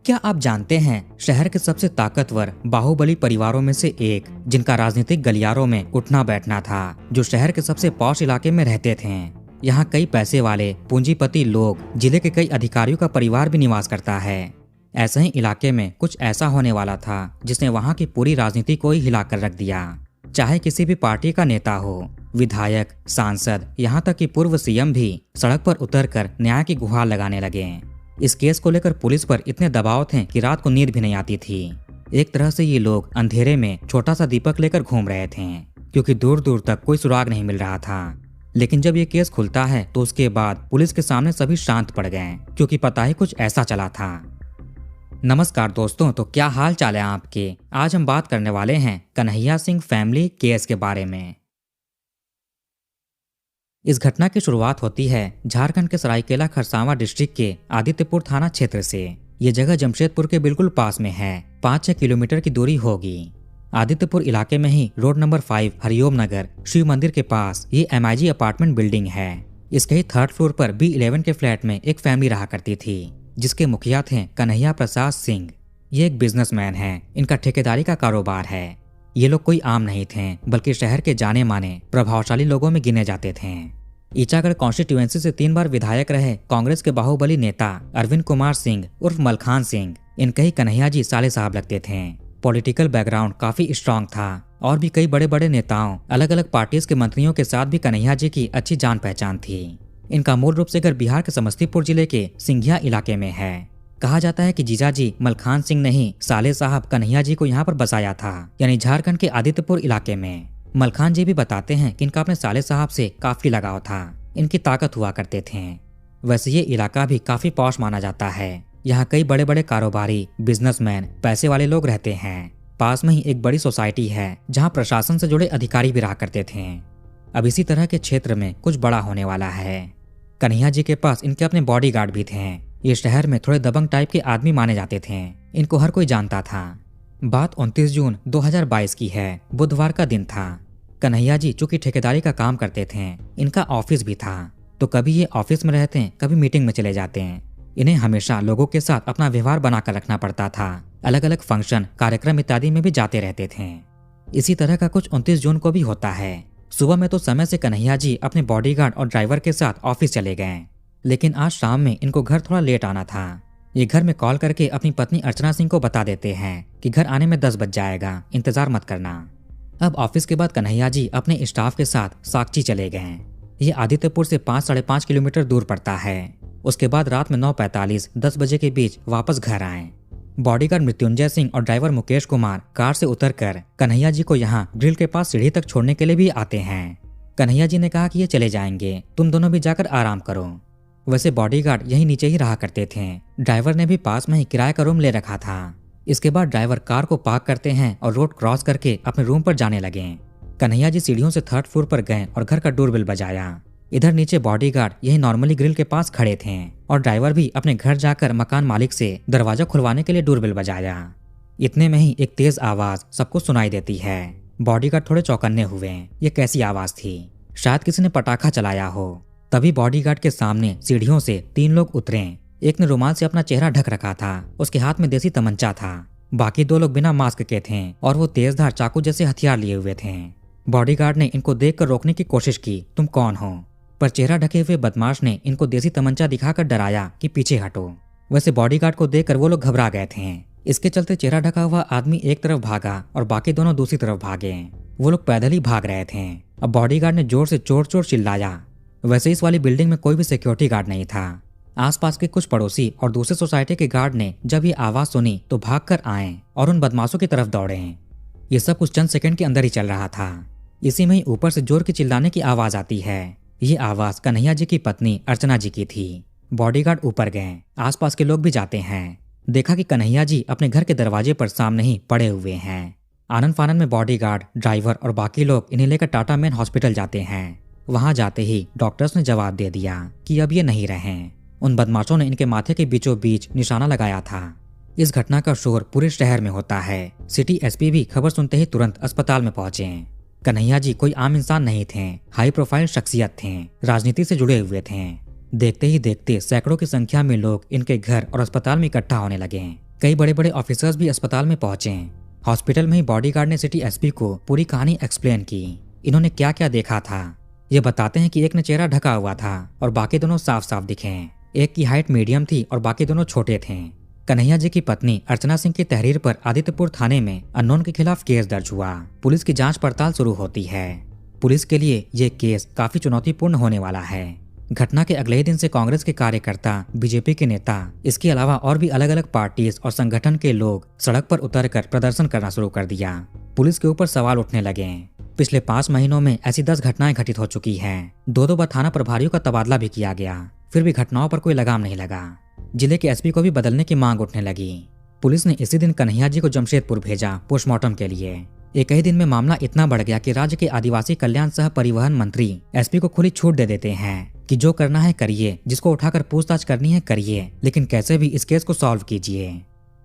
क्या आप जानते हैं शहर के सबसे ताकतवर बाहुबली परिवारों में से एक, जिनका राजनीतिक गलियारों में उठना बैठना था, जो शहर के सबसे पॉश इलाके में रहते थे। यहाँ कई पैसे वाले पूंजीपति लोग, जिले के कई अधिकारियों का परिवार भी निवास करता है। ऐसे ही इलाके में कुछ ऐसा होने वाला था जिसने वहाँ की पूरी राजनीति को ही हिलाकर रख दिया। चाहे किसी भी पार्टी का नेता हो, विधायक, सांसद, यहाँ तक कि पूर्व सीएम भी सड़क पर उतरकर न्याय की गुहार लगाने लगे। इस केस को लेकर पुलिस पर इतने दबाव थे कि रात को नींद भी नहीं आती थी। एक तरह से ये लोग अंधेरे में छोटा सा दीपक लेकर घूम रहे थे, क्योंकि दूर दूर तक कोई सुराग नहीं मिल रहा था। लेकिन जब ये केस खुलता है तो उसके बाद पुलिस के सामने सभी शांत पड़ गए, क्योंकि पता ही कुछ ऐसा चला था। नमस्कार दोस्तों, तो क्या हाल चाल है आपके। आज हम बात करने वाले हैं कन्हैया सिंह फैमिली केस के बारे में। इस घटना की शुरुआत होती है झारखंड के सरायकेला खरसावां डिस्ट्रिक्ट के आदित्यपुर थाना क्षेत्र से। ये जगह जमशेदपुर के बिल्कुल पास में है, 5-6 किलोमीटर की दूरी होगी। आदित्यपुर इलाके में ही रोड नंबर 5 हरिओम नगर शिव मंदिर के पास ये MIG अपार्टमेंट बिल्डिंग है। इसके ही 3rd फ्लोर पर B11 के फ्लैट में एक फैमिली रहा करती थी, जिसके मुखिया थे कन्हैया प्रसाद सिंह। ये एक बिजनेसमैन है, इनका ठेकेदारी का कारोबार है। ये लोग कोई आम नहीं थे, बल्कि शहर के जाने माने प्रभावशाली लोगों में गिने जाते थे। ईचागढ़ कॉन्स्टिट्यूएंसी से 3 बार विधायक रहे कांग्रेस के बाहुबली नेता अरविंद कुमार सिंह उर्फ मलखान सिंह, इनके ही कन्हैया जी साले साहब लगते थे। पॉलिटिकल बैकग्राउंड काफी स्ट्रांग था और भी कई बड़े बड़े नेताओं, अलग अलग पार्टीज के मंत्रियों के साथ भी कन्हैया जी की अच्छी जान पहचान थी। इनका मूल रूप से घर बिहार के समस्तीपुर जिले के सिंघिया इलाके में है। कहा जाता है कि जीजाजी मलखान सिंह ने ही साले साहब कन्हैया जी को यहाँ पर बसाया था, यानी झारखंड के आदित्यपुर इलाके में। मलखान जी भी बताते हैं कि इनका अपने साले साहब से काफी लगाव था, इनकी ताकत हुआ करते थे। वैसे ये इलाका भी काफी पॉश माना जाता है। यहाँ कई बड़े बड़े कारोबारी, बिजनेसमैन, पैसे वाले लोग रहते हैं। पास में ही एक बड़ी सोसाइटी है जहाँ प्रशासन से जुड़े अधिकारी भी रहा करते थे। अब इसी तरह के क्षेत्र में कुछ बड़ा होने वाला है। कन्हैया जी के पास इनके अपने बॉडीगार्ड भी थे। ये शहर में थोड़े दबंग टाइप के आदमी माने जाते थे, इनको हर कोई जानता था। बात 29 जून 2022 की है, बुधवार का दिन था। कन्हैया जी चूंकि ठेकेदारी का काम करते थे, इनका ऑफिस भी था, तो कभी ये ऑफिस में रहते हैं, कभी मीटिंग में चले जाते हैं। इन्हें हमेशा लोगों के साथ अपना व्यवहार बनाकर रखना पड़ता था। अलग अलग फंक्शन, कार्यक्रम इत्यादि में भी जाते रहते थे। इसी तरह का कुछ 29 जून को भी होता है। सुबह में तो समय से कन्हैया जी अपने बॉडीगार्ड और ड्राइवर के साथ ऑफिस चले गए, लेकिन आज शाम में इनको घर थोड़ा लेट आना था। ये घर में कॉल करके अपनी पत्नी अर्चना सिंह को बता देते हैं कि घर आने में 10 बज जाएगा, इंतजार मत करना। अब ऑफिस के बाद कन्हैया जी अपने स्टाफ के साथ साकची चले गए। ये आदित्यपुर से 5-5.5 किलोमीटर दूर पड़ता है। उसके बाद रात में 9:45-10 बजे के बीच वापस घर आए। बॉडीगार्ड मृत्युंजय सिंह और ड्राइवर मुकेश कुमार कार से उतरकर कन्हैया जी को यहाँ ग्रिल के पास सीढ़ी तक छोड़ने के लिए भी आते हैं। कन्हैया जी ने कहा कि ये चले जाएंगे, तुम दोनों भी जाकर आराम करो। वैसे बॉडीगार्ड यही नीचे ही रहा करते थे। ड्राइवर ने भी पास में ही किराए का रूम ले रखा था। इसके बाद ड्राइवर कार को पार्क करते हैं और रोड क्रॉस करके अपने रूम पर जाने लगे। कन्हैया जी सीढ़ियों से 3rd फ्लोर पर गए और घर का डोरबेल बजाया। इधर नीचे बॉडीगार्ड यही नॉर्मली ग्रिल के पास खड़े थे और ड्राइवर भी अपने घर जाकर मकान मालिक से दरवाजा खुलवाने के लिए डोरबेल बजाया। इतने में ही एक तेज आवाज सबको सुनाई देती है। बॉडीगार्ड थोड़े चौकन्ने हुए। ये कैसी आवाज थी? शायद किसी ने पटाखा चलाया हो। तभी बॉडीगार्ड के सामने सीढ़ियों से 3 लोग उतरे। एक ने रुमाल से अपना चेहरा ढक रखा था, उसके हाथ में देसी तमंचा था। बाकी 2 लोग बिना मास्क के थे और वो तेजधार चाकू जैसे हथियार लिए हुए थे। बॉडीगार्ड ने इनको देखकर रोकने की कोशिश की, तुम कौन हो? पर चेहरा ढके हुए बदमाश ने इनको देसी तमंचा दिखाकर डराया कि पीछे हटो। वैसे बॉडीगार्ड को देखकर वो लोग घबरा गए थे। इसके चलते चेहरा ढका हुआ आदमी एक तरफ भागा और बाकी दोनों दूसरी तरफ भागे। वो लोग पैदल ही भाग रहे थे। अब बॉडीगार्ड ने जोर से चोर चोर चिल्लाया। वैसे इस वाली बिल्डिंग में कोई भी सिक्योरिटी गार्ड नहीं था। आसपास के कुछ पड़ोसी और दूसरे सोसाइटी के गार्ड ने जब ये आवाज सुनी तो भागकर आए और उन बदमाशों की तरफ दौड़े। ये सब कुछ चंद सेकंड के अंदर ही चल रहा था। इसी में ही ऊपर से जोर की चिल्लाने की आवाज आती है। ये आवाज कन्हैया जी की पत्नी अर्चना जी की थी। बॉडीगार्ड ऊपर गए, आसपास के लोग भी जाते हैं। देखा कि कन्हैया जी अपने घर के दरवाजे पर सामने ही पड़े हुए हैं। आनंद फानन में बॉडीगार्ड, ड्राइवर और बाकी लोग इन्हें लेकर टाटा मेन हॉस्पिटल जाते हैं। वहां जाते ही डॉक्टर्स ने जवाब दे दिया कि अब ये नहीं रहे। उन बदमाशों ने इनके माथे के बीचों बीच निशाना लगाया था। इस घटना का शोर पूरे शहर में होता है। सिटी एसपी भी खबर सुनते ही तुरंत अस्पताल में पहुंचे। कन्हैया जी कोई आम इंसान नहीं थे, हाई प्रोफाइल शख्सियत थे, राजनीति से जुड़े हुए थे। देखते ही देखते सैकड़ों की संख्या में लोग इनके घर और अस्पताल में इकट्ठा होने लगे। कई बड़े बड़े ऑफिसर्स भी अस्पताल में पहुंचे। हॉस्पिटल में ही बॉडीगार्ड ने सिटी एसपी को पूरी कहानी एक्सप्लेन की। इन्होंने क्या क्या देखा था ये बताते हैं कि एक ने चेहरा ढका हुआ था और बाकी दोनों साफ साफ दिखे। एक की हाइट मीडियम थी और बाकी दोनों छोटे थे। कन्हैया जी की पत्नी अर्चना सिंह की तहरीर पर आदित्यपुर थाने में अननोन के खिलाफ केस दर्ज हुआ। पुलिस की जांच पड़ताल शुरू होती है। पुलिस के लिए ये केस काफी चुनौतीपूर्ण होने वाला है। घटना के अगले ही दिन से कांग्रेस के कार्यकर्ता, बीजेपी के नेता, इसके अलावा और भी अलग अलग पार्टीज और संगठन के लोग सड़क पर उतरकर प्रदर्शन करना शुरू कर दिया। पुलिस के ऊपर सवाल उठने लगे। पिछले 5 महीनों में ऐसी 10 घटनाएं घटित हो चुकी हैं। 2 बार थाना प्रभारियों का तबादला भी किया गया, फिर भी घटनाओं पर कोई लगाम नहीं लगा। जिले के एसपी को भी बदलने की मांग उठने लगी। पुलिस ने इसी दिन कन्हैया जी को जमशेदपुर भेजा पोस्टमार्टम के लिए। एक ही दिन में मामला इतना बढ़ गया कि राज्य के आदिवासी कल्याण सह परिवहन मंत्री एसपी को खुली छूट दे देते हैं कि जो करना है करिए, जिसको उठाकर पूछताछ करनी है करिए, लेकिन कैसे भी इस केस को सॉल्व कीजिए।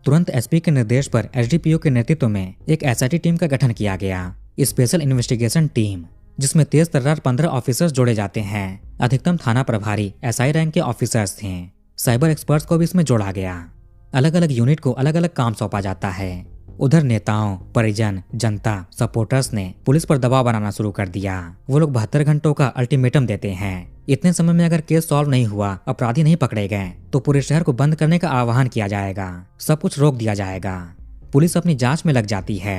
तुरंत एसपी के निर्देश पर एसडीपीओ के नेतृत्व में एक एसआईटी टीम का गठन किया गया, स्पेशल इन्वेस्टिगेशन टीम, जिसमें तेज तर्रार 15 ऑफिसर्स जोड़े जाते हैं। अधिकतम थाना प्रभारी एसआई रैंक के ऑफिसर्स थे। साइबर एक्सपर्ट्स को भी इसमें जोड़ा गया। अलग अलग यूनिट को अलग अलग काम सौंपा जाता है। उधर नेताओं, परिजन, जनता, सपोर्टर्स ने पुलिस पर दबाव बनाना शुरू कर दिया। वो लोग 72 घंटों का अल्टीमेटम देते हैं। इतने समय में अगर केस सॉल्व नहीं हुआ, अपराधी नहीं पकड़े गए, तो पूरे शहर को बंद करने का आह्वान किया जाएगा, सब कुछ रोक दिया जाएगा। पुलिस अपनी जांच में लग जाती है।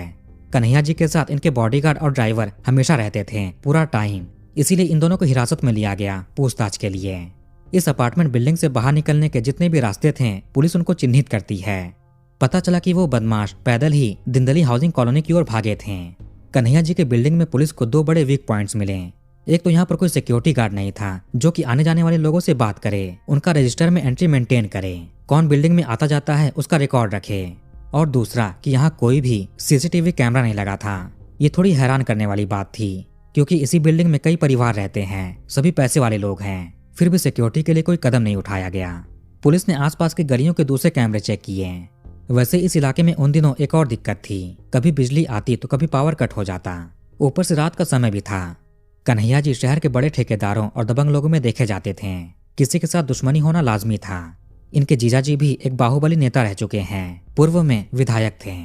कन्हैया जी के साथ इनके बॉडीगार्ड और ड्राइवर हमेशा रहते थे, पूरा टाइम। इसीलिए इन दोनों को हिरासत में लिया गया पूछताछ के लिए। इस अपार्टमेंट बिल्डिंग से बाहर निकलने के जितने भी रास्ते थे, पुलिस उनको चिन्हित करती है। पता चला कि वो बदमाश पैदल ही दिंदली हाउसिंग कॉलोनी की ओर भागे थे। कन्हैया जी के बिल्डिंग में पुलिस को 2 बड़े वीक पॉइंट्स मिले। एक तो यहाँ पर कोई सिक्योरिटी गार्ड नहीं था जो कि आने जाने वाले लोगों से बात करे, उनका रजिस्टर में एंट्री मेंटेन करे, कौन बिल्डिंग में आता जाता है उसका रिकॉर्ड रखे। और दूसरा कि यहाँ कोई भी सीसीटीवी कैमरा नहीं लगा था। ये थोड़ी हैरान करने वाली बात थी, क्योंकि इसी बिल्डिंग में कई परिवार रहते हैं, सभी पैसे वाले लोग हैं, फिर भी सिक्योरिटी के लिए कोई कदम नहीं उठाया गया। पुलिस ने आसपास के गलियों के दूसरे कैमरे चेक किए। वैसे इस इलाके में उन दिनों एक और दिक्कत थी, कभी बिजली आती तो कभी पावर कट हो जाता, ऊपर से रात का समय भी था। कन्हैया जी शहर के बड़े ठेकेदारों और दबंग लोगों में देखे जाते थे। किसी के साथ दुश्मनी होना लाजमी था। इनके जीजाजी भी एक बाहुबली नेता रह चुके हैं, पूर्व में विधायक थे।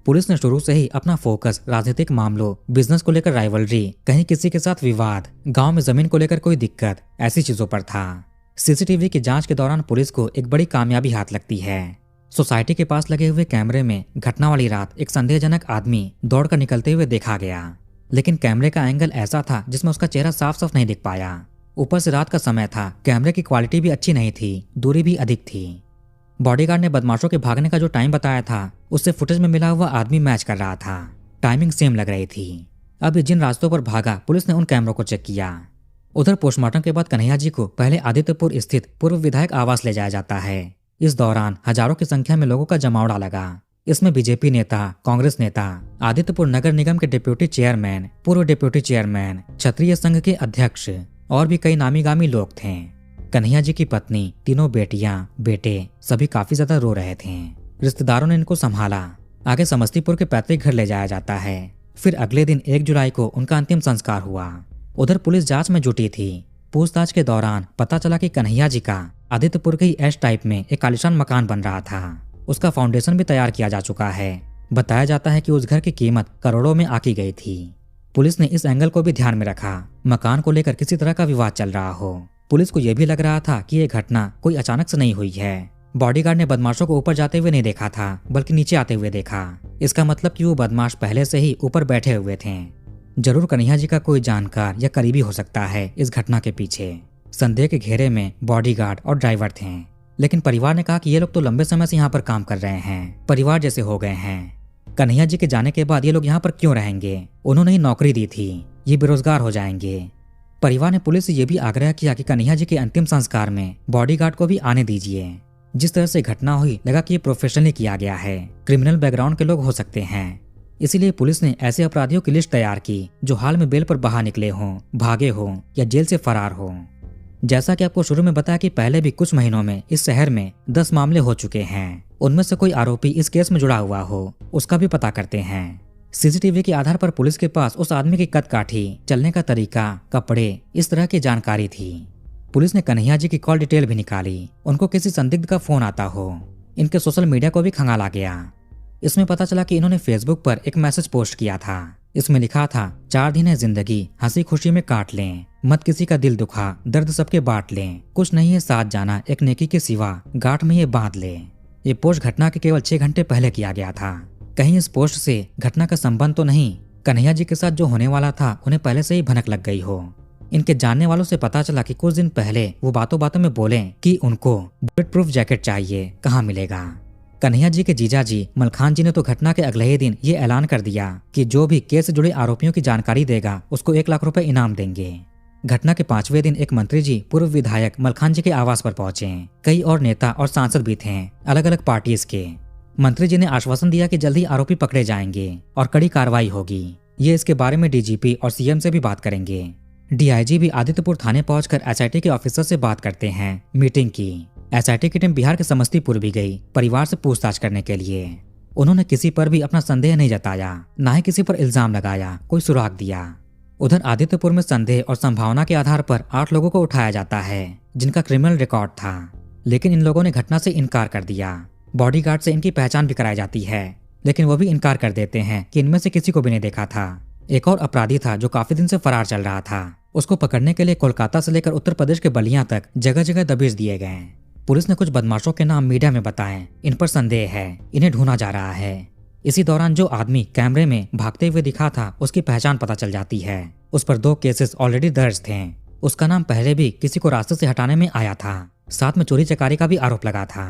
पुलिस ने शुरू से ही अपना फोकस राजनीतिक मामलों, बिजनेस को लेकर राइवलरी, कहीं किसी के साथ विवाद, गांव में जमीन को लेकर कोई दिक्कत, ऐसी चीजों पर था। सीसीटीवी की जांच के दौरान पुलिस को एक बड़ी कामयाबी हाथ लगती है। सोसाइटी के पास लगे हुए कैमरे में घटना वाली रात एक संदेहजनक आदमी दौड़कर निकलते हुए देखा गया, लेकिन कैमरे का एंगल ऐसा था जिसमें उसका चेहरा साफ साफ नहीं दिख पाया। ऊपर से रात का समय था, कैमरे की क्वालिटी भी अच्छी नहीं थी, दूरी भी अधिक थी। बॉडीगार्ड ने बदमाशों के भागने का जो टाइम बताया था, उससे फुटेज में मिला हुआ आदमी मैच कर रहा था, टाइमिंग सेम लग रही थी। अब जिन रास्तों पर भागा, पुलिस ने उन कैमरों को चेक किया। उधर पोस्टमार्टम के बाद कन्हैया जी को पहले आदित्यपुर स्थित पूर्व विधायक आवास ले जाया जाता है। इस दौरान हजारों की संख्या में लोगों का जमावड़ा लगा। इसमें बीजेपी नेता, कांग्रेस नेता, आदित्यपुर नगर निगम के डिप्यूटी चेयरमैन, पूर्व डिप्यूटी चेयरमैन, क्षत्रिय संघ के अध्यक्ष और भी कई नामी गामी लोग थे। कन्हैया जी की पत्नी, तीनों बेटियां, बेटे सभी काफी ज्यादा रो रहे थे। रिश्तेदारों ने इनको संभाला। आगे समस्तीपुर के पैतृक घर ले जाया जाता है। फिर अगले दिन 1 जुलाई को उनका अंतिम संस्कार हुआ। उधर पुलिस जांच में जुटी थी। पूछताछ के दौरान पता चला कि कन्हैया जी का आदित्यपुर के ही एस टाइप में एक आलीशान मकान बन रहा था। उसका फाउंडेशन भी तैयार किया जा चुका है। बताया जाता है कि उस घर की कीमत करोड़ों में आकी गई थी। पुलिस ने इस एंगल को भी ध्यान में रखा, मकान को लेकर किसी तरह का विवाद चल रहा हो। पुलिस को यह भी लग रहा था कि यह घटना कोई अचानक से नहीं हुई है। बॉडीगार्ड ने बदमाशों को ऊपर जाते हुए नहीं देखा था, बल्कि नीचे आते हुए देखा। इसका मतलब कि वो बदमाश पहले से ही ऊपर बैठे हुए थे। जरूर कन्हैया जी का कोई जानकार या करीबी हो सकता है इस घटना के पीछे। संदेह के घेरे में बॉडीगार्ड और ड्राइवर थे, लेकिन परिवार ने कहा कि ये लोग तो लंबे समय से यहाँ पर काम कर रहे हैं, परिवार जैसे हो गए हैं। कन्हैया जी के जाने के बाद ये लोग यहाँ पर क्यों रहेंगे? उन्होंने ही नौकरी दी थी, ये बेरोजगार हो जाएंगे। परिवार ने पुलिस से ये भी आग्रह किया कि कन्हैया जी के अंतिम संस्कार में बॉडीगार्ड को भी आने दीजिए। जिस तरह से घटना हुई, लगा कि ये प्रोफेशनली किया गया है, क्रिमिनल बैकग्राउंड के लोग हो सकते हैं। इसीलिए पुलिस ने ऐसे अपराधियों की लिस्ट तैयार की जो हाल में बेल पर बाहर निकले हों, भागे हों या जेल से फरार हों। जैसा कि आपको शुरू में बताया कि पहले भी कुछ महीनों में इस शहर में 10 मामले हो चुके हैं। उनमें से कोई आरोपी इस केस में जुड़ा हुआ हो, उसका भी पता करते हैं। सीसीटीवी के आधार पर पुलिस के पास उस आदमी की कदकाठी, चलने का तरीका, कपड़े, इस तरह की जानकारी थी। पुलिस ने कन्हैया जी की कॉल डिटेल भी निकाली। उनको किसी संदिग्ध का फोन आता हो, इनके सोशल मीडिया को भी खंगाला गया। इसमें पता चला कि इन्होंने फेसबुक पर एक मैसेज पोस्ट किया था। इसमें लिखा था, 4 दिन है जिंदगी, हंसी खुशी में काट लें, मत किसी का दिल दुखा, दर्द सबके बांट लें, कुछ नहीं है साथ जाना एक नेकी के सिवा, गांठ में ये बांध ले। ये पोस्ट घटना के केवल 6 घंटे पहले किया गया था। कहीं इस पोस्ट से घटना का संबंध तो नहीं, कन्हैया जी के साथ जो होने वाला था उन्हें पहले से ही भनक लग गई हो। इनके जानने वालों से पता चला कि कुछ दिन पहले वो बातों बातों में बोले कि उनको बुलेट प्रूफ जैकेट चाहिए, कहाँ मिलेगा। कन्हैया जी के जीजा जी मलखान जी ने तो घटना के अगले ही दिन ये ऐलान कर दिया कि जो भी केस से जुड़े आरोपियों की जानकारी देगा उसको 1 लाख रुपए इनाम देंगे। घटना के 5वें दिन एक मंत्री जी पूर्व विधायक मलखान जी के आवास पर पहुंचे। कई और नेता और सांसद भी थे, अलग अलग पार्टीज के। मंत्री जी ने आश्वासन दिया कि जल्द ही आरोपी पकड़े जाएंगे और कड़ी कार्रवाई होगी। ये इसके बारे में डीजीपी और सीएम से भी बात करेंगे। डीआईजी भी आदित्यपुर थाने पहुंचकर एसआईटी के ऑफिसर से बात करते हैं, मीटिंग की। एसआईटी की टीम बिहार के समस्तीपुर भी गई परिवार से पूछताछ करने के लिए। उन्होंने किसी पर भी अपना संदेह नहीं जताया, न ही किसी पर इल्जाम लगाया, कोई सुराग दिया। उधर आदित्यपुर में संदेह और संभावना के आधार पर 8 लोगों को उठाया जाता है जिनका क्रिमिनल रिकॉर्ड था, लेकिन इन लोगों ने घटना से इनकार कर दिया। बॉडीगार्ड से इनकी पहचान भी कराई जाती है, लेकिन वो भी इनकार कर देते हैं कि इनमें से किसी को भी नहीं देखा था। एक और अपराधी था जो काफी दिन से फरार चल रहा था। उसको पकड़ने के लिए कोलकाता से लेकर उत्तर प्रदेश के बलिया तक जगह जगह दबिश दिए गए। पुलिस ने कुछ बदमाशों के नाम मीडिया में बताए, इन पर संदेह है, इन्हें ढूंढा जा रहा है। इसी दौरान जो आदमी कैमरे में भागते हुए दिखा था उसकी पहचान पता चल जाती है। उस पर 2 केसेस ऑलरेडी दर्ज थे। उसका नाम पहले भी किसी को रास्ते से हटाने में आया था, साथ में चोरी चकारी का भी आरोप लगा था,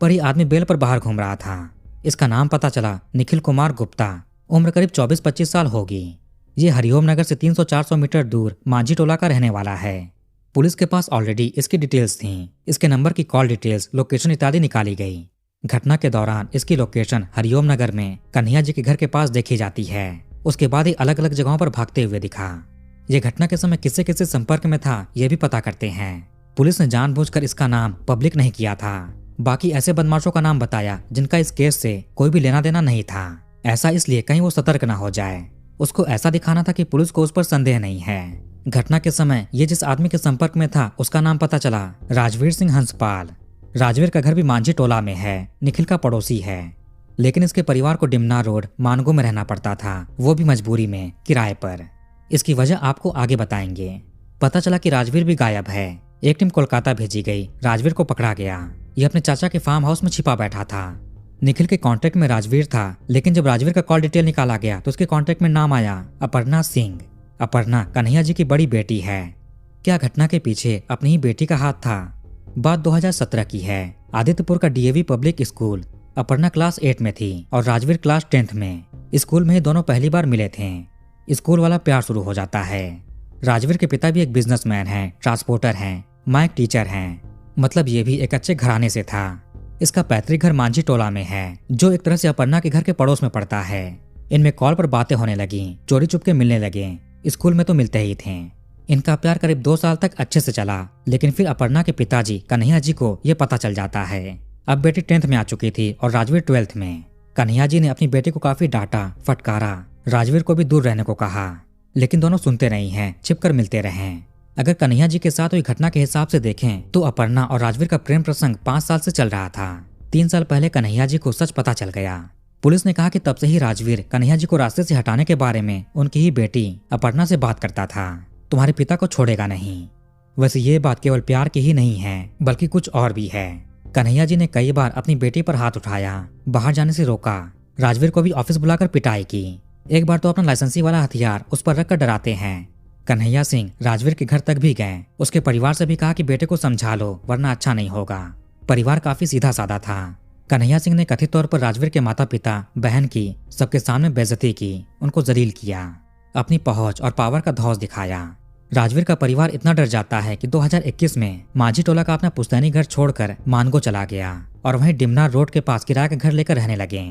पर यह आदमी बेल पर बाहर घूम रहा था। इसका नाम पता चला निखिल कुमार गुप्ता, उम्र करीब 24-25 साल होगी। ये हरिओम नगर से 300-400 मीटर दूर मांझी टोला का रहने वाला है। पुलिस के पास ऑलरेडी इसकी डिटेल्स थीं। इसके नंबर की कॉल डिटेल्स, लोकेशन इत्यादि निकाली गई। घटना के दौरान इसकी लोकेशन हरिओम नगर में कन्हैया जी के घर के पास देखी जाती है। उसके बाद ही अलग अलग जगहों पर भागते हुए दिखा। ये घटना के समय किससे किससे संपर्क में था ये भी पता करते हैं। पुलिस ने जानबूझकर इसका नाम पब्लिक नहीं किया था, बाकी ऐसे बदमाशों का नाम बताया जिनका इस केस से कोई भी लेना देना नहीं था। ऐसा इसलिए कहीं वो सतर्क न हो जाए। उसको ऐसा दिखाना था कि पुलिस को उस पर संदेह नहीं है। घटना के समय ये जिस आदमी के संपर्क में था उसका नाम पता चला राजवीर सिंह हंसपाल। राजवीर का घर भी मांझी टोला में है, निखिल का पड़ोसी है, लेकिन इसके परिवार को डिमना रोड मानगो में रहना पड़ता था, वो भी मजबूरी में, किराए पर। इसकी वजह आपको आगे बताएंगे। पता चला कि राजवीर भी गायब है। एक टीम कोलकाता भेजी गई, राजवीर को पकड़ा गया। ये अपने चाचा के फार्म हाउस में छिपा बैठा था। निखिल के कांटेक्ट में राजवीर था, लेकिन जब राजवीर का कॉल डिटेल निकाला गया तो उसके कांटेक्ट में नाम आया अपर्णा सिंह। अपर्णा कन्हैया जी की बड़ी बेटी है। क्या घटना के पीछे अपनी ही बेटी का हाथ था? बात 2017 की है। आदित्यपुर का DAV public school. Aparna class 8 में थी और राजवीर क्लास 10th में। स्कूल में ही दोनों पहली बार मिले थे। स्कूल वाला प्यार शुरू हो जाता है। राजवीर के पिता भी एक बिजनेसमैन हैं, ट्रांसपोर्टर हैं, माँ एक टीचर हैं, मतलब ये भी एक अच्छे घराने से था। इसका पैतृक घर मांझी टोला में है, जो एक तरह से अपर्णा के घर के पड़ोस में पड़ता है। इनमें कॉल पर बातें होने लगी, चोरी चुपके मिलने लगे। स्कूल में तो मिलते ही थे। इनका प्यार करीब 2 साल तक अच्छे से चला, लेकिन फिर अपर्णा के पिताजी कन्हैया जी को ये पता चल जाता है। अब बेटी 10th में आ चुकी थी और राजवीर 12th में। कन्हैया जी ने अपनी बेटी को काफी डांटा, फटकारा, राजवीर को भी दूर रहने को कहा, लेकिन दोनों सुनते नहीं हैं, छिपकर मिलते रहे। अगर कन्हैया जी के साथ हुई घटना के हिसाब से देखें तो अपर्णा और राजवीर का प्रेम प्रसंग 5 साल से चल रहा था। 3 साल पहले कन्हैया जी को सच पता चल गया। पुलिस ने कहा कि तब से ही राजवीर कन्हैया जी को रास्ते से हटाने के बारे में उनकी ही बेटी अपर्णा से बात करता था। तुम्हारे पिता को छोड़ेगा नहीं। वैसे ये बात केवल प्यार की ही नहीं है, बल्कि कुछ और भी है। कन्हैया जी ने कई बार अपनी बेटी पर हाथ उठाया, बाहर जाने से रोका, राजवीर को भी ऑफिस बुलाकर पिटाई की। एक बार तो अपना लाइसेंसी वाला हथियार उस पर रखकर डराते हैं। कन्हैया सिंह राजवीर के घर तक भी गए। उसके परिवार से भी कहा कि बेटे को समझा लो वरना अच्छा नहीं होगा। परिवार काफी सीधा साधा था। कन्हैया सिंह ने कथित तौर पर राजवीर के माता पिता, बहन की सबके सामने बेइज्जती की, उनको जलील किया, अपनी पहुंच और पावर का धौंस दिखाया। राजवीर का परिवार इतना डर जाता है कि 2021 में मांझी टोला का अपना पुश्तैनी घर छोड़कर मानगो चला गया और वहीं डिमना रोड के पास किराए का घर लेकर रहने लगे।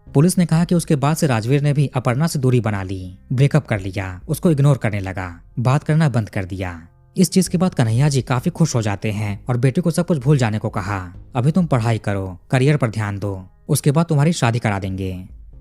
पुलिस ने कहा कि उसके बाद से राजवीर ने भी अपर्णा से दूरी बना ली, ब्रेकअप कर लिया, उसको इग्नोर करने लगा, बात करना बंद कर दिया। इस चीज के बाद कन्हैया जी काफी खुश हो जाते हैं और बेटे को सब कुछ भूल जाने को कहा। अभी तुम पढ़ाई करो, करियर पर ध्यान दो, उसके बाद तुम्हारी शादी करा देंगे।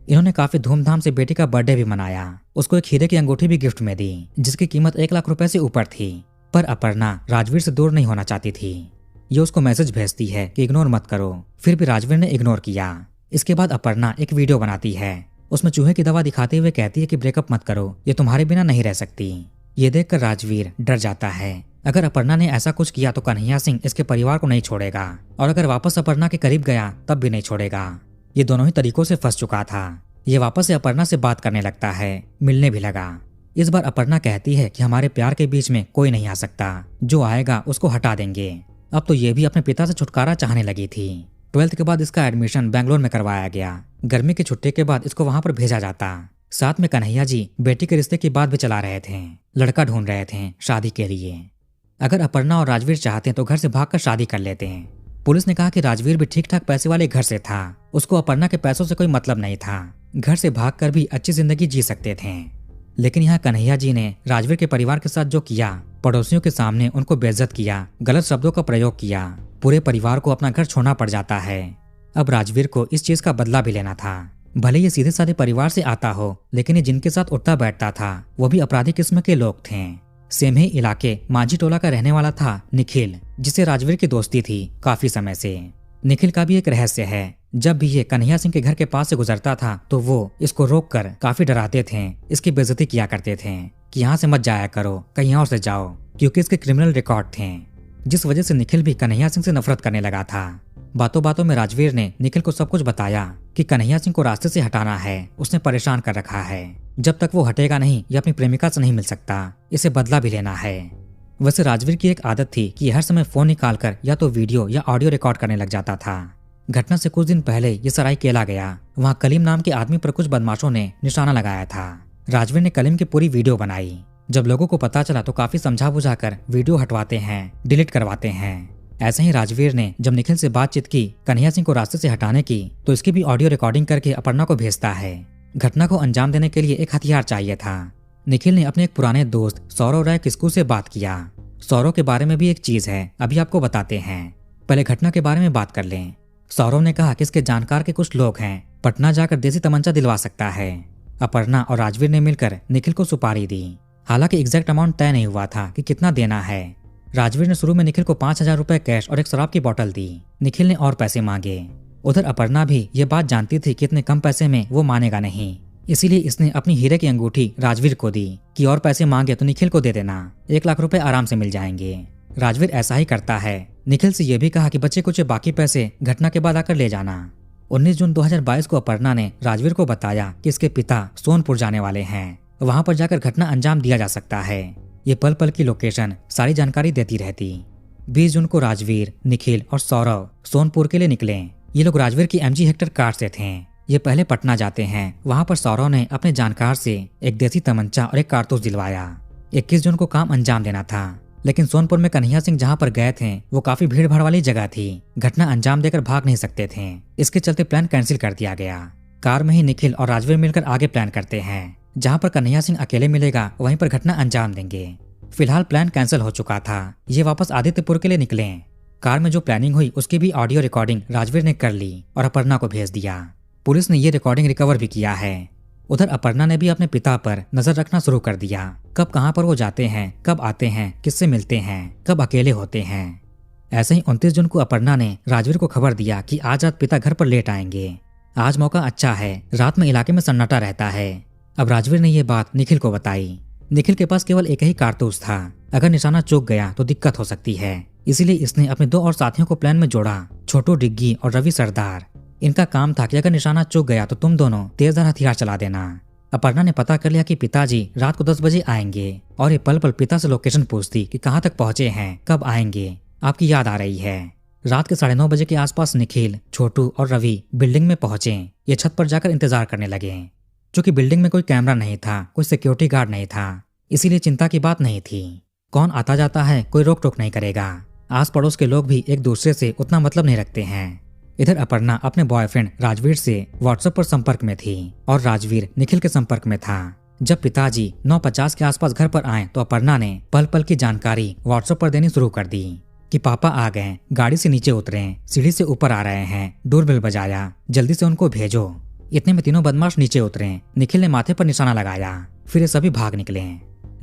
इन्होंने काफी धूमधाम से बेटी का बर्थडे भी मनाया। उसको एक हीरे की अंगूठी भी गिफ्ट में दी, जिसकी कीमत 1 लाख रुपए से ऊपर थी। पर अपर्णा राजवीर से दूर नहीं होना चाहती थी। ये उसको मैसेज भेजती है कि इग्नोर मत करो। फिर भी राजवीर ने इग्नोर किया। इसके बाद अपर्णा एक वीडियो बनाती है। उसमें चूहे की दवा दिखाते हुए कहती है कि ब्रेकअप मत करो, ये तुम्हारे बिना नहीं रह सकती। ये देखकर राजवीर डर जाता है। अगर अपर्णा ने ऐसा कुछ किया तो कन्हैया सिंह इसके परिवार को नहीं छोड़ेगा, और अगर वापस अपर्णा के करीब गया तब भी नहीं छोड़ेगा। ये दोनों ही तरीकों से फंस चुका था। ये वापस से अपर्णा से बात करने लगता है, मिलने भी लगा। इस बार अपर्णा कहती है कि हमारे प्यार के बीच में कोई नहीं आ सकता, जो आएगा उसको हटा देंगे। अब तो ये भी अपने पिता से छुटकारा चाहने लगी थी। 12th के बाद इसका एडमिशन बेंगलोर में करवाया गया। गर्मी की छुट्टी के बाद इसको वहां पर भेजा जाता। साथ में कन्हैया जी बेटी के रिश्ते की बात भी चला रहे थे, लड़का ढूंढ रहे थे शादी के लिए। अगर अपर्णा और राजवीर चाहते हैं तो घर से भागकर शादी कर लेते हैं। पुलिस ने कहा कि राजवीर भी ठीक ठाक पैसे वाले घर से था, उसको अपर्णा के पैसों से कोई मतलब नहीं था। घर से भागकर भी अच्छी जिंदगी जी सकते थे। लेकिन यहाँ कन्हैया जी ने राजवीर के परिवार के साथ जो किया, पड़ोसियों के सामने उनको बेइज्जत किया, गलत शब्दों का प्रयोग किया, पूरे परिवार को अपना घर छोड़ना पड़ जाता है। अब राजवीर को इस चीज का बदला भी लेना था। भले ये सीधे साधे परिवार से आता हो, लेकिन ये जिनके साथ उठता बैठता था वो भी अपराधी किस्म के लोग थे। सेम ही इलाके माझी टोला का रहने वाला था निखिल, जिसे राजवीर की दोस्ती थी काफी समय से। निखिल का भी एक रहस्य है। जब भी ये कन्हैया सिंह के घर के पास से गुजरता था तो वो इसको रोककर काफी डराते थे, इसकी बेइज्जती किया करते थे कि यहाँ से मत जाया करो, कहीं और से जाओ, क्योंकि इसके क्रिमिनल रिकॉर्ड थे। जिस वजह से निखिल भी कन्हैया सिंह से नफरत करने लगा था। बातों बातों में राजवीर ने निखिल को सब कुछ बताया कि कन्हैया सिंह को रास्ते से हटाना है, उसने परेशान कर रखा है। जब तक वो हटेगा नहीं या अपनी प्रेमिका से नहीं मिल सकता, इसे बदला भी लेना है। वैसे राजवीर की एक आदत थी कि हर समय फोन निकालकर या तो वीडियो या ऑडियो रिकॉर्ड करने लग जाता था। घटना से कुछ दिन पहले ये सरायकेला गया। वहाँ कलीम नाम के आदमी पर कुछ बदमाशों ने निशाना लगाया था। राजवीर ने कलीम की पूरी वीडियो बनाई। जब लोगों को पता चला तो काफी समझा बुझाकर वीडियो हटवाते हैं, डिलीट करवाते हैं। ऐसे ही राजवीर ने जब निखिल से बातचीत की कन्हैया सिंह को रास्ते से हटाने की, तो इसकी भी ऑडियो रिकॉर्डिंग करके अपर्णा को भेजता है। घटना को अंजाम देने के लिए एक हथियार चाहिए था। निखिल ने अपने एक पुराने दोस्त सौरव राय किस्कू से बात किया। सौरव के बारे में भी एक चीज है, अभी आपको बताते हैं, पहले घटना के बारे में बात कर लें। सौरव ने कहा कि इसके जानकार के कुछ लोग हैं, पटना जाकर देसी तमंचा दिलवा सकता है। अपर्णा और राजवीर ने मिलकर निखिल को सुपारी दी। हालांकि एग्जैक्ट अमाउंट तय नहीं हुआ था कि कितना देना है। राजवीर ने शुरू में निखिल को 5,000 रुपए कैश और एक शराब की बोतल दी। निखिल ने और पैसे मांगे। उधर अपर्णा भी ये बात जानती थी कि इतने कम पैसे में वो मानेगा नहीं, इसीलिए इसने अपनी हीरे की अंगूठी राजवीर को दी कि और पैसे मांगे तो निखिल को दे देना, 1 लाख रुपए आराम से मिल जाएंगे। राजवीर ऐसा ही करता है। निखिल से यह भी कहा कि बच्चे कुछ बाकी पैसे घटना के बाद आकर ले जाना। 19 जून 2022 को अपर्णा ने राजवीर को बताया कि इसके पिता सोनपुर जाने वाले हैं, वहां पर जाकर घटना अंजाम दिया जा सकता है। ये पल पल की लोकेशन सारी जानकारी देती रहती। 20 जून को राजवीर, निखिल और सौरव सोनपुर के लिए निकले। ये लोग राजवीर की MG हेक्टर कार से थे। ये पहले पटना जाते हैं। वहां पर सौरव ने अपने जानकार से एक देसी तमंचा और एक कारतूस दिलवाया। 21 जून को काम अंजाम देना था, लेकिन सोनपुर में कन्हैया सिंह जहां पर गए थे वो काफी भीड़ भाड़ वाली जगह थी। घटना अंजाम देकर भाग नहीं सकते थे, इसके चलते प्लान कैंसिल कर दिया गया। कार में ही निखिल और राजवीर मिलकर आगे प्लान करते हैं। जहां पर कन्हैया सिंह अकेले मिलेगा वहीं पर घटना अंजाम देंगे। फिलहाल प्लान कैंसिल हो चुका था। ये वापस आदित्यपुर के लिए निकले। कार में जो प्लानिंग हुई उसकी भी ऑडियो रिकॉर्डिंग राजवीर ने कर ली और अपर्णा को भेज दिया। पुलिस ने ये रिकॉर्डिंग रिकवर भी किया है। उधर अपर्णा ने भी अपने पिता पर नजर रखना शुरू कर दिया। कब कहां पर वो जाते हैं, कब आते हैं, किससे मिलते हैं, कब अकेले होते हैं। ऐसे ही 29 जून को अपर्णा ने राजवीर को खबर दिया कि आज रात पिता घर पर लेट आएंगे। आज मौका अच्छा है, रात में इलाके में सन्नाटा रहता है। अब राजवीर ने ये बात निखिल को बताई। निखिल के पास केवल एक ही कारतूस था, अगर निशाना चूक गया तो दिक्कत हो सकती है। इसीलिए इसने अपने 2 और साथियों को प्लान में जोड़ा, छोटू डिग्गी और रवि सरदार। इनका काम था कि अगर निशाना चूक गया तो तुम दोनों तेजधार हथियार चला देना। अपर्णा ने पता कर लिया कि पिताजी रात को 10 बजे आएंगे और ये पल पल पिता से लोकेशन पूछती कि कहाँ तक पहुंचे हैं, कब आएंगे, आपकी याद आ रही है। रात के 9:30 बजे के आसपास निखिल, छोटू और रवि बिल्डिंग में पहुंचे। ये छत पर जाकर इंतजार करने लगे। चूंकि बिल्डिंग में कोई कैमरा नहीं था, कोई सिक्योरिटी गार्ड नहीं था, इसीलिए चिंता की बात नहीं थी। कौन आता जाता है कोई रोक टोक नहीं करेगा। आस पड़ोस के लोग भी एक दूसरे से उतना मतलब नहीं रखते हैं। इधर अपर्णा अपने बॉयफ्रेंड राजवीर से व्हाट्सएप पर संपर्क में थी और राजवीर निखिल के संपर्क में था। जब पिताजी 9:50 के आसपास घर पर आए तो अपर्णा ने पल पल की जानकारी व्हाट्सएप पर देनी शुरू कर दी कि पापा आ गए, गाड़ी से नीचे उतरे, सीढ़ी से ऊपर आ रहे हैं, डोरबेल बजाया, जल्दी से उनको भेजो। इतने में तीनों बदमाश नीचे उतरे। निखिल ने माथे पर निशाना लगाया, फिर ये सभी भाग निकले।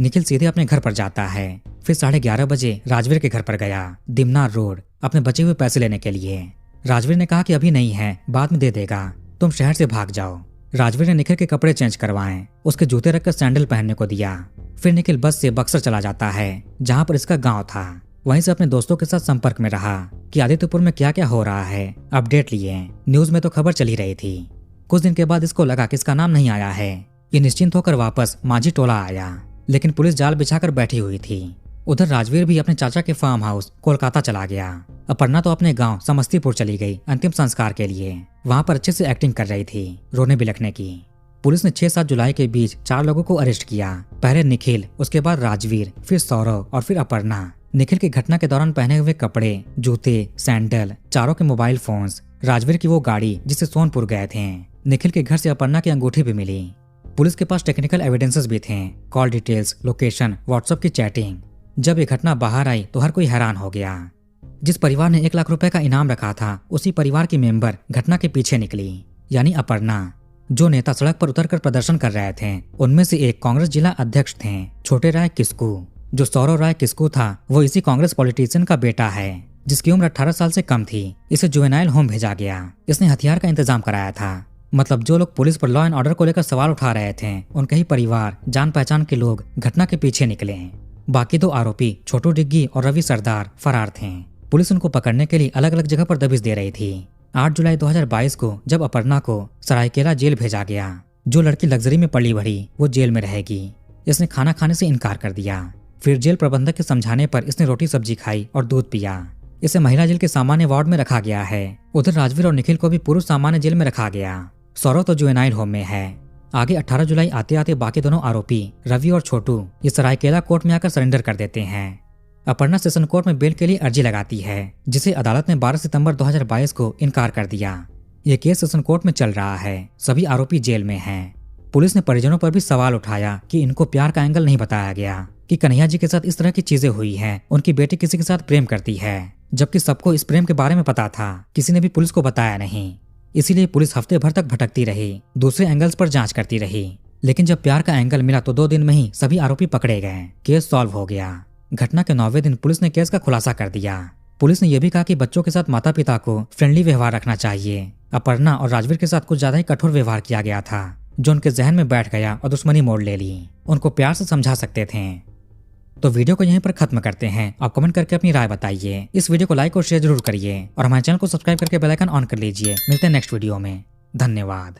निखिल सीधे अपने घर पर जाता है। फिर 11:30 बजे राजवीर के घर पर गया। दिमनार रोड अपने बचे हुए पैसे लेने के लिए। राजवीर ने कहा कि अभी नहीं है, बाद में दे देगा, तुम शहर से भाग जाओ। राजवीर ने निखिल के कपड़े चेंज करवाए, उसके जूते रखकर सैंडल पहनने को दिया। फिर निखिल बस से बक्सर चला जाता है, जहाँ पर इसका गाँव था। वहीं से अपने दोस्तों के साथ संपर्क में रहा कि आदित्यपुर में क्या क्या हो रहा है, अपडेट लिए। न्यूज में तो खबर चली रही थी। कुछ दिन के बाद इसको लगा कि इसका नाम नहीं आया है। ये निश्चिंत होकर वापस माझी टोला आया, लेकिन पुलिस जाल बिछाकर बैठी हुई थी। उधर राजवीर भी अपने चाचा के फार्म हाउस कोलकाता चला गया। अपर्णा तो अपने गांव समस्तीपुर चली गई अंतिम संस्कार के लिए। वहां पर अच्छे से एक्टिंग कर रही थी, रोने बिलखने की। पुलिस ने 6-7 जुलाई के बीच 4 लोगों को अरेस्ट किया। पहले निखिल, उसके बाद राजवीर, फिर सौरव और फिर अपर्णा। निखिल की घटना के दौरान पहने हुए कपड़े, जूते, सैंडल, चारों के मोबाइल फोन्स, राजवीर की वो गाड़ी जिससे सोनपुर गए थे। निखिल के घर से अपर्णा की अंगूठी भी मिली। पुलिस के पास टेक्निकल एविडेंसेस भी थे, कॉल डिटेल्स, लोकेशन, व्हाट्सएप की चैटिंग। जब ये घटना बाहर आई तो हर कोई हैरान हो गया। जिस परिवार ने 1 लाख रुपए का इनाम रखा था, उसी परिवार की मेंबर घटना के पीछे निकली, यानी अपर्णा। जो नेता सड़क पर उतरकर प्रदर्शन कर रहे थे, उनमें से एक कांग्रेस जिला अध्यक्ष थे, छोटे राय किस्कू। जो सौरव राय किस्कू था, वो इसी कांग्रेस पॉलिटिशियन का बेटा है, जिसकी उम्र 18 साल से कम थी। इसे जुवेनाइल होम भेजा गया। इसने हथियार का इंतजाम कराया था। मतलब जो लोग पुलिस पर लॉ एंड ऑर्डर को लेकर सवाल उठा रहे थे, उनके ही परिवार, जान पहचान के लोग घटना के पीछे निकले। बाकी 2 आरोपी छोटू डिग्गी और रवि सरदार फरार थे। पुलिस उनको पकड़ने के लिए अलग अलग जगह पर दबिश दे रही थी। 8 जुलाई 2022 को जब अपर्णा को सरायकेला जेल भेजा गया। जो लड़की लग्जरी में पली बढ़ी वो जेल में रहेगी। इसने खाना खाने से इनकार कर दिया। फिर जेल प्रबंधक के समझाने पर इसने रोटी सब्जी खाई और दूध पिया। इसे महिला जेल के सामान्य वार्ड में रखा गया है। उधर राजवीर और निखिल को भी पुरुष सामान्य जेल में रखा गया। सौरव तो जुवेनाइल होम में है। आगे 18 जुलाई आते आते बाकी दोनों आरोपी रवि और छोटू ये सरायकेला कोर्ट में आकर सरेंडर कर देते हैं। अपर्णा सेशन कोर्ट में बेल के लिए अर्जी लगाती है, जिसे अदालत ने 12 सितंबर 2022 को इनकार कर दिया। ये केस सेशन कोर्ट में चल रहा है। सभी आरोपी जेल में हैं। पुलिस ने परिजनों पर भी सवाल उठाया कि इनको प्यार का एंगल नहीं बताया गया, कि कन्हैया जी के साथ इस तरह की चीजें हुई हैं। उनकी बेटी किसी के साथ प्रेम करती है, जबकि सबको इस प्रेम के बारे में पता था। किसी ने भी पुलिस को बताया नहीं। इसीलिए पुलिस हफ्ते भर तक भटकती रही, दूसरे एंगल्स पर जांच करती रही। लेकिन जब प्यार का एंगल मिला तो 2 दिन में ही सभी आरोपी पकड़े गए। केस सॉल्व हो गया। घटना के 9वें दिन पुलिस ने केस का खुलासा कर दिया। पुलिस ने यह भी कहा कि बच्चों के साथ माता पिता को फ्रेंडली व्यवहार रखना चाहिए। अपर्णा और राजवीर के साथ कुछ ज्यादा ही कठोर व्यवहार किया गया था, जो उनके जहन में बैठ गया और दुश्मनी मोड़ ले ली। उनको प्यार से समझा सकते थे। तो वीडियो को यहीं पर खत्म करते हैं। आप कमेंट करके अपनी राय बताइए। इस वीडियो को लाइक और शेयर जरूर करिए और हमारे चैनल को सब्सक्राइब करके बेल आइकन ऑन कर लीजिए। मिलते हैं नेक्स्ट वीडियो में। धन्यवाद।